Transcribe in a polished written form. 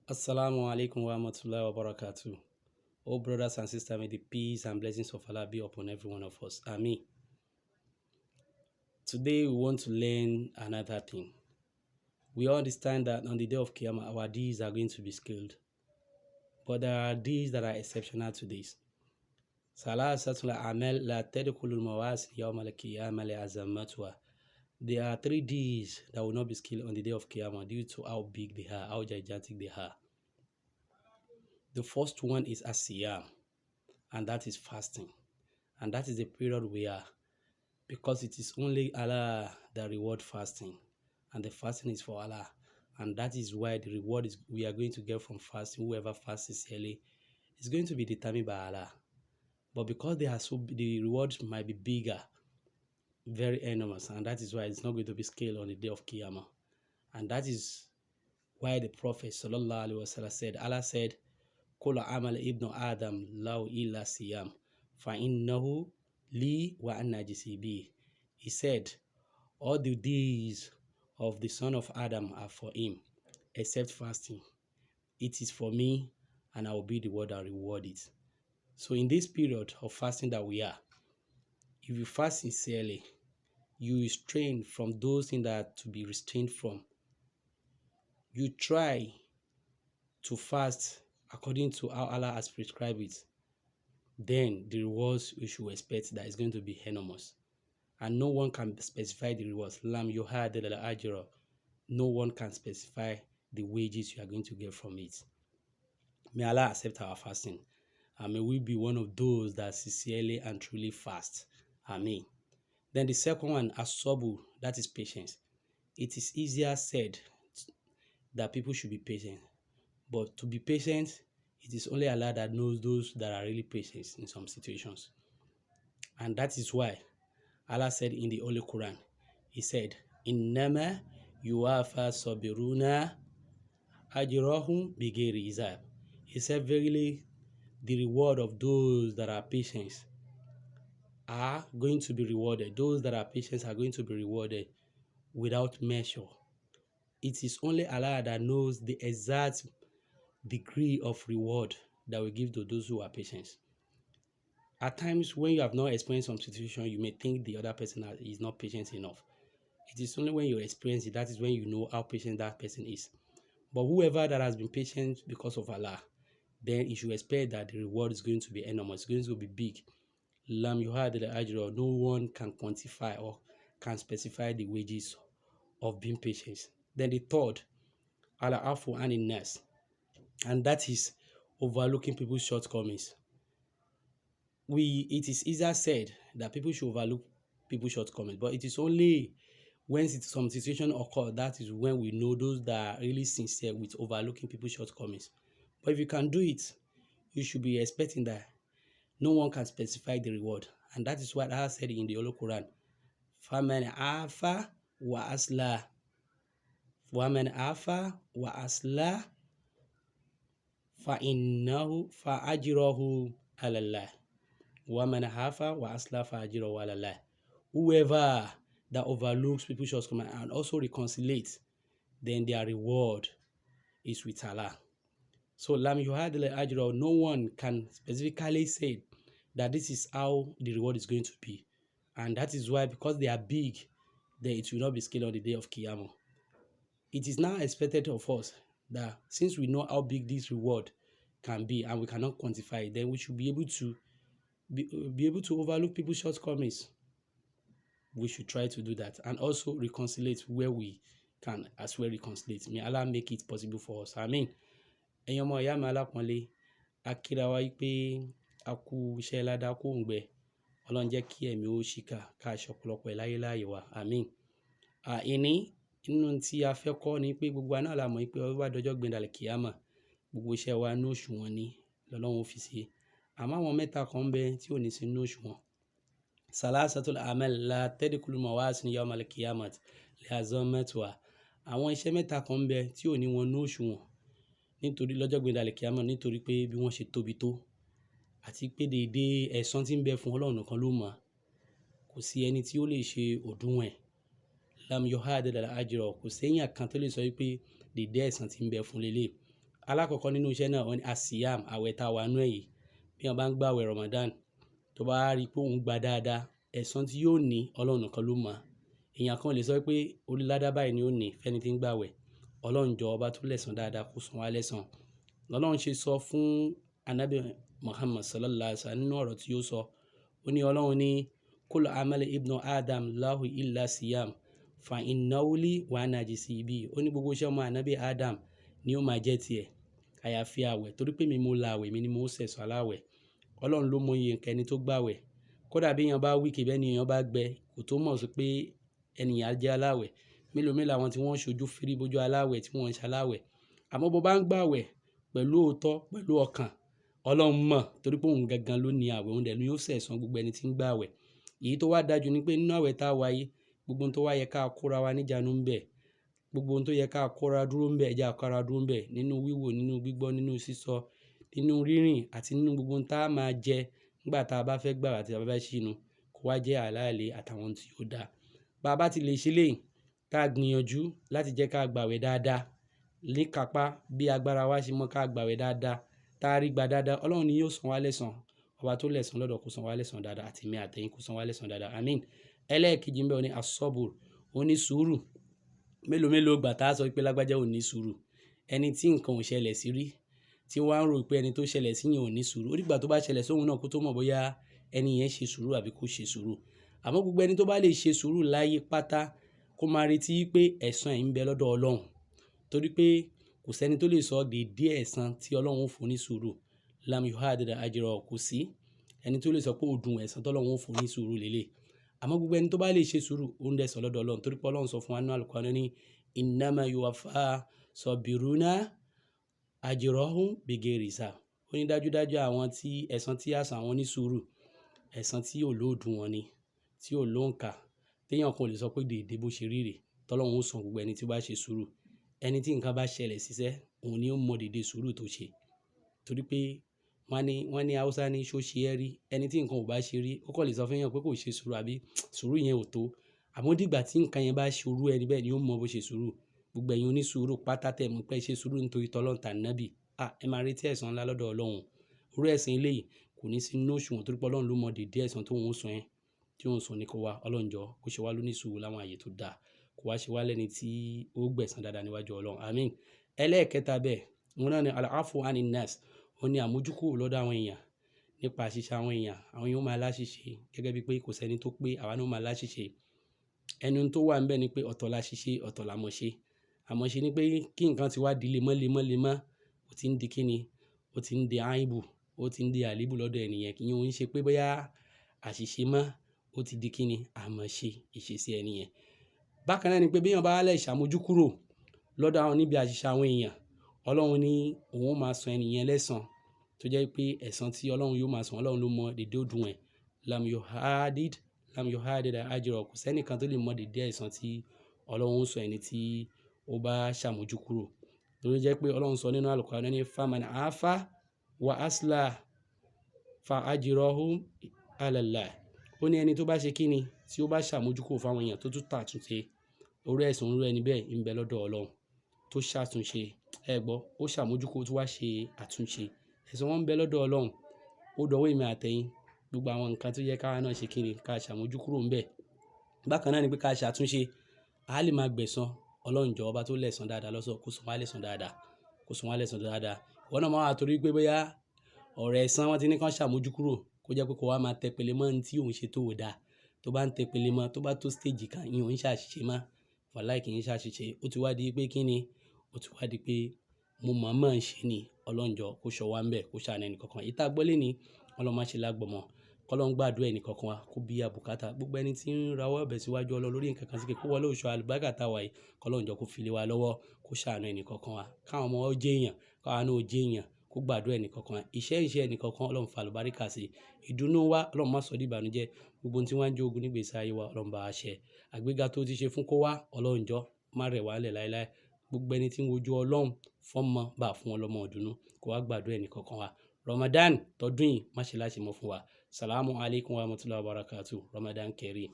Assalamu alaikum wa rahmatullahi wa barakatuh. Oh, brothers and sisters, may the peace and blessings of Allah be upon every one of us. Amen. Today, we want to learn another thing. We understand that on the day of Qiyamah, our deeds are going to be scaled. But there are deeds that are exceptional to this. There are three deeds that will not be scaled on the day of Qiyamah due to how big they are, how gigantic they are. The first one is Asiyam, and that is fasting. And that is the period we are, because it is only Allah that reward fasting, and the fasting is for Allah, and that is why the reward is we are going to get from fasting. Whoever fasts sincerely is going to be determined by Allah. But because the rewards might be bigger, very enormous, and that is why it's not going to be scaled on the day of Qiyamah. And that is why the Prophet sallallahu alaihi wasallam said, Allah said, "Kullu amal ibn Adam law illa siyam, fa innahu li wa anna jisibi." He said, all the days of the son of Adam are for him, except fasting. It is for me, and I will be the one that reward it. So in this period of fasting that we are, if you fast sincerely, you restrain from those things that are to be restrained from. You try to fast according to how Allah has prescribed it. Then the rewards you should expect that is going to be enormous. And no one can specify the rewards. Lam yuhad al-ajra. No one can specify the wages you are going to get from it. May Allah accept our fasting, and may we be one of those that sincerely and truly fast. Amen. Then the second one, asobu, that is patience. It is easier said that people should be patient, but to be patient, it is only Allah that knows those that are really patient in some situations. And that is why Allah said in the Holy Quran, He said, "Innama yuwafa sabiruna ajrahum bighairi hisab." He said, verily, the reward of those that are patient are going to be rewarded. Those that are patient are going to be rewarded without measure. It is only Allah that knows the exact degree of reward that we give to those who are patient. At times, when you have not experienced some situation, you may think the other person is not patient enough. It is only when you experience it, that is when you know how patient that person is. But whoever that has been patient because of Allah, then you should expect that the reward is going to be enormous, it's going to be big. Lam yuhad al-ajra, no one can quantify or can specify the wages of being patient. Then the third, al-afu anin nas, and that is overlooking people's shortcomings. It is easier said that people should overlook people's shortcomings, but it is only when some situation occur that is when we know those that are really sincere with overlooking people's shortcomings. But if you can do it, you should be expecting that no one can specify the reward. And that is what Allah said in the Holy Quran. فَمَنْ عَافَى وَأَصْلَحَ وَمَنْ عَافَى وَأَصْلَحَ فَإِنَّهُ فَأَجْرُهُ عَلَى اللَّهِ وَمَنْ عَافَى وَأَصْلَحَ فَأَجْرُهُ عَلَى اللَّهِ. Whoever that overlooks people's shortcomings and also reconciliates, then their reward is with Allah. So lam yuhad al-ajra, no one can specifically say that this is how the reward is going to be. And that is why, because they are big, then it will not be scaled on the day of Qiyamah. It is now expected of us that since we know how big this reward can be and we cannot quantify it, then we should be able to overlook people's shortcomings. We should try to do that and also reconciliate where we can as well reconciliate. May Allah make it possible for us. Amen. Ẹ̀yin ọmọ ìyá mi alápọ̀nlé, a kíra wa pé a kú iṣẹ́ ládàá kó ń gbẹ. Ọlọ́run jẹ́ kí ẹ̀mí ó ṣìkà ká aṣọ ọ̀pọ̀lọpọ̀ láyé láàyè wa. Àmín. Ìní nínú tí a fẹ́ kọ́ ni pé gbogbo àná la mọ̀ pé ó bá dọjọ́ gbẹ̀dàlẹ̀ Kìámà, gbogbo iṣẹ́ wa ní òṣùwọ̀n ni lọ́lọ́run fi ṣe. Àmọ́ àwọn mẹ́ta kan ń bẹ tí ò ní sí ní òṣùwọ̀n. Salasatul amal la tadkhulu mawazin yawmal qiyamah li azamatiha. Àwọn iṣẹ́ mẹ́ta kan ń bẹ tí ò ní wọn ní òṣùwọ̀n nítorí lọ́jọ́ gbẹ̀dàlẹ̀ Kìámà, nítorí pé bí wọ́n ṣe tóbi tó àti pé déédé ẹ̀san tí ń bẹ fún Ọlọ́run nìkan ló mọ̀. Kò sí ẹni tí ó lè ṣe òdiwọ̀n ẹ̀. Lam yuhad al-ajra, kò séyàn kan tó lè sọ wípé déédé ẹ̀san tí ń bẹ fún lélẹ̀. alákọ̀ọ́kọ́ nínú iṣẹ́ náà wọ́n ní asiyam, àwẹ̀ tá a wà nú èyí bí wọ́n bá ń gbàwẹ̀ Ramadan tó bá rí pé òun gba dáadáa ẹ̀san tí yóò ní Ọlọ́run nìkan ló mọ̀. Èèyàn kan lè sọ pé orí ládá báyìí ni ó ní fẹ́ni tí ń gbàwẹ̀. Ọlọ́run jọ ọba tó lẹ̀san dáadáa kó san wá lẹ́san. Ọlọ́run ṣe sọ fún Ànábì Muhammad sallallahu alaihi wasallam nínú ọ̀rọ̀ tí ó sọ ó ní Ọlọ́run ní kul amali ibnu adam lahu illa siyam fa innahu li wa ana ajisi bi. Ó ní gbogbo iṣẹ́ ọmọ Ànábì Adam ni ó máa jẹ́ tiẹ̀ àyàfi àwẹ̀ torí pé mi mo la àwẹ̀ mi ni mo sẹ̀sọ aláwẹ̀. Ọlọ́run ló mọ iye nǹkan ẹni tó gbàwẹ̀. Kódà bí èèyàn bá wíkì bẹ́ẹ̀ ni èèyàn bá gbẹ kò tó mọ̀ sí pé ènìyàn jẹ́ aláwẹ̀. Mélòó mélòó àwọn tí wọ́n ṣojú fírí bójú aláwẹ̀ tí wọ́n ń ṣaláwẹ̀. Àmọ́ bó bá ń gbàwẹ̀ pẹ̀lú òótọ́ pẹ̀lú ọkàn Ọlọ́run mọ̀ torí pé òun gangan ló ní àwẹ̀ òun dẹ̀ ni yóò sẹ̀san gbogbo ẹni tí ń gbàwẹ̀. Èyí tó wá dájú ni pé nínú àwẹ̀ tá a wáyé gbogbo ohun tó wá yẹ ká kóra wa níjànú ń bẹ gbogbo ohun tó yẹ ká kóra dúró ń bẹ ẹ jẹ́ ká kóra dúró ń bẹ nínú wíwò nínú gbígbọ́ nínú sísọ nínú rírìn àti nínú gbogbo ohun tá a máa jẹ nígbà tá a bá fẹ́ gbàwẹ̀ àti tá a bá fẹ́ ṣínu kó wá jẹ́ àlàálì àtàwọn tí ó dáa. Bá a bá ti lè ṣe léyìí ká gbìyànjú láti jẹ́ ká gbàwẹ̀ dáadáa ní kápá bí agbára wa ṣe mọ́ ká gbàwẹ̀ dáadáa tá a rí gbà dáadáa Ọlọ́run ni yóò san wá lẹ́san. Ọba tó lẹ̀san lọ́dọ̀ kó san wá lẹ́san dáadáa àti mi àtẹ̀yin kó san wá lẹ́san dáadáa àmín. Ẹlẹ́ẹ̀kejì ń bẹ ó ní asọ́bùr ó ní sùúrù. Mélòó mélòó gbà tá a sọ pé lágbájá ò ní sùúrù ẹni tí nǹkan ò ṣẹlẹ̀ sí rí tí wọ́n á rò pé ẹni tó ṣẹlẹ̀ sí yẹn ò ní sùúrù ó dìgbà tó bá ṣẹlẹ̀ sóhun náà kó tó mọ̀ bóyá ẹni yẹn ṣe sùúrù àbí kò ṣe sùúrù. Àmọ́ gbogbo ẹni tó bá lè ṣe sùúrù láyé pátá kó máa retí pé ẹ̀san ẹ̀ ń bẹ lọ́dọ̀ Ọlọ́run torí pé kò sẹ́ni tó lè sọ déédéé ẹ̀san tí Ọlọ́run ó fún ní sùúrù lam yuhadid ajra kò sí ẹni tó lè sọ pé òdùn ẹ̀san tí Ọlọ́run ó fún ní sùúrù lélẹ̀. Àmọ́ gbogbo ẹni tó bá lè ṣe sùúrù ó ń dẹ̀san lọ́dọ̀ Ọlọ́run torí pé Ọlọ́run sọ fún wa nínú Al-Qur'an ní innama yuwaffa sabiruna ajrahum bighairi hisab. Ó ní dájúdájú àwọn tí ẹ̀san tí a san àwọn ní sùúrù ẹ̀san tí ò lóòdùn wọn ni tí ò lóǹkà téèyàn kan lè sọ pé déédéé bó ṣe rí rè tọ́lọ́run ó san gbogbo ẹni tí bá ṣe sùúrù. Ẹni tí nǹkan bá ṣẹlẹ̀ síṣẹ́ òun ni ó mọ déédéé sùúrù tó ṣe torí pé wọ́n ní Haúsá ní ṣó ṣe ẹ́ rí ẹni tí nǹkan ò bá ṣe rí ó kàn lè sọ fún èèyàn pé kò ṣe sùúrù àbí sùúrù yẹn ò tó àmọ́ dìgbà tí nǹkan yẹn bá ṣorú ẹni bẹ́ẹ̀ ni ó mọ bó ṣe sùúrù. Gbogbo ẹ̀yin onísùúrù pátá tẹ̀ mú pé ṣe sùúrù nítorí tọ́lọ́run tà nábì ẹ máa retí ẹ̀san ńlá lọ́dọ̀ Ọlọ́run. Irú ẹ̀san eléyìí kò ní sí inú òṣùwọ̀n torí pé Ọlọ́run ló mọ déédéé ẹ̀san tó ń sọ yẹn tí ó ń sọ ní kó wá Ọlọ́run jọ kó ṣe wá lónísùúrù láwọn àyè tó dáa kó wá ṣe wá lẹ́ni tí ó gbẹ̀san dáadáa níwájú Ọlọ́run àmín. Ẹlẹ́ẹ̀kẹta bẹ́ẹ̀ wọn náà ni al-afu anin nas ó ní àmójúkúrò lọ́dọ̀ àwọn èèyàn nípa àṣìṣe àwọn èèyàn máa láṣìṣe gẹ́gẹ́ bí pé kò sẹ́ni tó pé àwa náà máa láṣìṣe. Ẹnu tó wà ńbẹ̀ ni pé ọ̀tọ̀ láṣìṣe ọ̀tọ̀ làmọ̀ṣe. Àmọ̀ṣe ni pé kí nǹkan ti wá di lemọ́lemọ́ ó ti ń di kíni ó ti ń di áìbù ó ti ń di àlébù lọ́dọ̀ ènìyàn kí yẹn ó ń ṣe pé bóyá àṣìṣe mọ́ ó ti di kíni àmọ̀ṣe ìṣesí ẹni yẹn. Bákan náà ni pé bí èèyàn bá lè ṣàmójúkúrò lọ́dọ̀ àwọn níbi àṣìṣe àwọn èèyàn Ọlọ́run ní òun máa san ẹnìyẹn lẹ́san tó jẹ́ pé ẹ̀san tí Ọlọ́run yóò máa san Ọlọ́run ló mọ déédéé òdùn ẹ̀ lam yuhadid ajra kò sẹ́nìkan tó lè mọ déédéé ẹ̀san tí Ọlọ́run ó sọ ẹni tí ó bá ṣàmójúkúrò lórí jẹ́ pé Ọlọ́run sọ nínú Al-Qur'an ní faman afa wa aslah fa ajruhu ala Allah. Ó ní ẹni tó bá ṣe kíni tí ó bá ṣàmójúkúrò fáwọn èèyàn tó tún tàtúnṣe orí ẹ̀san irú ẹni bẹ́ẹ̀ ń bẹ lọ́dọ̀ Ọlọ́run tó ṣàtúnṣe ó ṣàmójúkúrò tó wá ṣe àtúnṣe ẹ̀san wọn ń bẹ lọ́dọ̀ Ọlọ́run. Ó dọwọ́ èmi àtẹ̀yin gbogbo àwọn nǹkan tó yẹ káwa náà ṣe kíni ká ṣàmójúkúrò ń bẹ. Bákan náà ni pé ká ṣàtúnṣe a lè máa gbẹ̀san Ọlọ́run jọ ọba tó lẹ̀san dáadáa lọ́sọ̀ kó san wá lẹ́san dáadáa kó san wá lẹ́san dáadáa. Ìwọ náà máa wà torí pé bóyá ọ̀rọ̀ ẹ̀san wọn ti ní kán ṣàmójúkúrò kó jẹ́ pé kó wá máa tẹpẹlẹ mọ́ ní tí òun ṣe tó dáa tó bá ń tẹpẹlẹ mọ́ tó bá tó stage kan ìyẹn òun ṣàṣìṣe mọ́ wàláì kì í ṣàṣìṣe ó ti wá di pé kíni ó ti wá di pé mo mọ̀ ń ṣe ni Ọlọ́run jọ kó ṣọ́ wa ń bẹ̀ kó ṣàánú ẹnì kankan ìta gbọ́lé ni Ọlọ́run má ṣe lágbọ̀mọ́ kọ́lọ́run gbàdúrà ẹnì kankan wa kó bí àbùkátà gbogbo ẹni tí ń rawọ́ ẹ̀bẹ̀ síwájú Ọlọ́run lórí nǹkan kan sí kó wọlé oṣù àlùbáríkà táwa yìí kọ́lọ́run jọ kó fi lé wa lọ́wọ́ kó ṣàánú ẹnì kankan wa káwọn ọmọ ó jẹ́ èèyàn káwa náà ó jẹ́ èèyàn kó gbàdúrà ẹnì kankan wa iṣẹ́ ẹnì kankan Ọlọ́run fa àlùbáríkà sí ìdùnnú wa Ọlọ́run má sọ di ìbànújẹ́ gbogbo tí wọ́n ń jogun nígbèsí ayé wa Ọlọ́run bá a ṣe àgbéga tó ti ṣe fún kó wá Ọlọ́run jọ má rẹ̀ wá lẹ̀ láéláé gbogbo ẹni tí ń wojú Ọlọ́run fọ́mọ bá fún ọlọ́mọ ọ̀dùnnú kó wá gbàdúrà ẹnì kankan wa Ramadan tọdún yìí má ṣe láṣẹ mọ́ fún wa. Salamu alaikum wa rahmatullahi wa barakatuh. Ramadan Kareem.